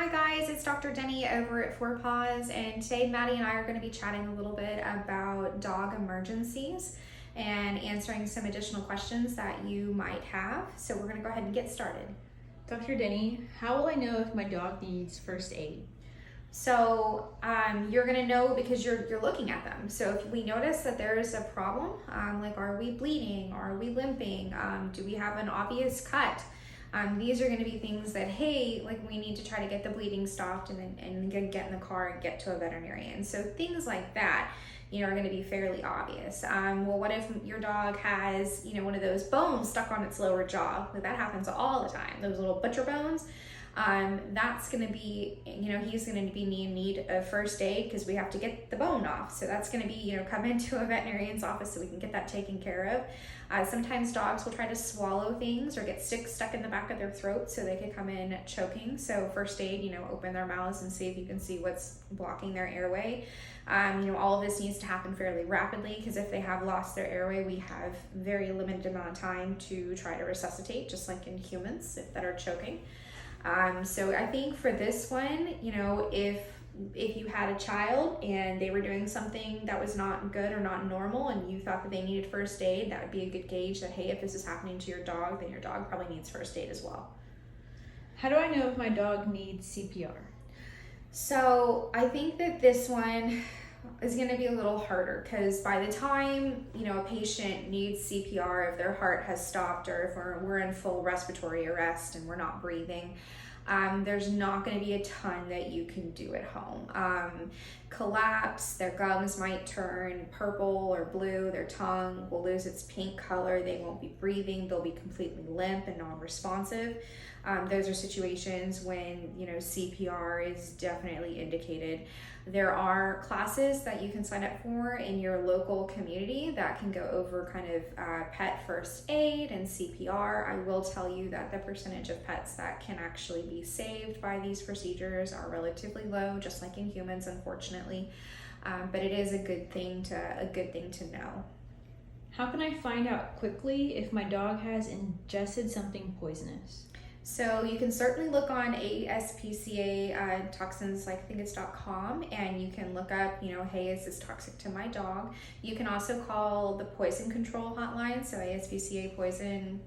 Hi guys, it's Dr. Denney over at Four Paws, and today Maddie and I are going to be chatting a little bit about dog emergencies and answering some additional questions that you might have. So we're going to go ahead and get started. Dr. Denney, how will I know if my dog needs first aid? So you're going to know because you're looking at them. So if we notice that there is a problem, like are we bleeding, are we limping, do we have an obvious cut? These are going to be things that, hey, like we need to try to get the bleeding stopped and get in the car and get to a veterinarian. So things like that, are going to be fairly obvious. Well, what if your dog has, one of those bones stuck on its lower jaw? Like that happens all the time, those little butcher bones. That's going to be, he's going to be in need of first aid because we have to get the bone off. So that's going to be, come into a veterinarian's office so we can get that taken care of. Sometimes dogs will try to swallow things or get sticks stuck in the back of their throat so they could come in choking. So first aid, open their mouths and see if you can see what's blocking their airway. All of this needs to happen fairly rapidly because if they have lost their airway, we have very limited amount of time to try to resuscitate, just like in humans that are choking. So I think for this one, if you had a child and they were doing something that was not good or not normal and you thought that they needed first aid, that would be a good gauge that, hey, if this is happening to your dog, then your dog probably needs first aid as well. How do I know if my dog needs CPR? So I think that this one is going to be a little harder because by the time, a patient needs CPR, if their heart has stopped or if we're in full respiratory arrest and we're not breathing, there's not going to be a ton that you can do at home. Collapse, their gums might turn purple or blue, their tongue will lose its pink color, they won't be breathing, they'll be completely limp and non-responsive. Those are situations when, CPR is definitely indicated. There are classes that you can sign up for in your local community that can go over kind of pet first aid and CPR. I will tell you that the percentage of pets that can actually be saved by these procedures are relatively low, just like in humans, unfortunately. But it is a good thing to know. How can I find out quickly if my dog has ingested something poisonous? So you can certainly look on ASPCA toxins, like I think it's .com, and you can look up, hey, is this toxic to my dog? You can also call the poison control hotline, so ASPCA poison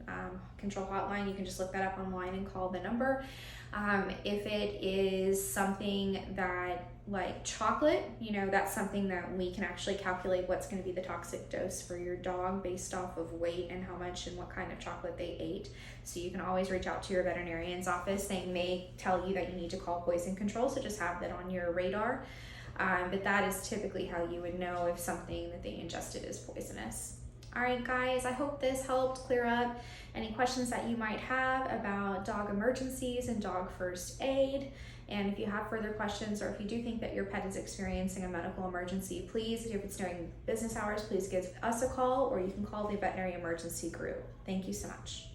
control hotline. You can just look that up online and call the number. If it is something that, like chocolate, that's something that we can actually calculate what's going to be the toxic dose for your dog based off of weight and how much and what kind of chocolate they ate. So you can always reach out to your veterinarian's office. They may tell you that you need to call poison control, so just have that on your radar. But that is typically how you would know if something that they ingested is poisonous. All right, guys, I hope this helped clear up any questions that you might have about dog emergencies and dog first aid. And if you have further questions or if you do think that your pet is experiencing a medical emergency, please, if it's during business hours, please give us a call or you can call the veterinary emergency group. Thank you so much.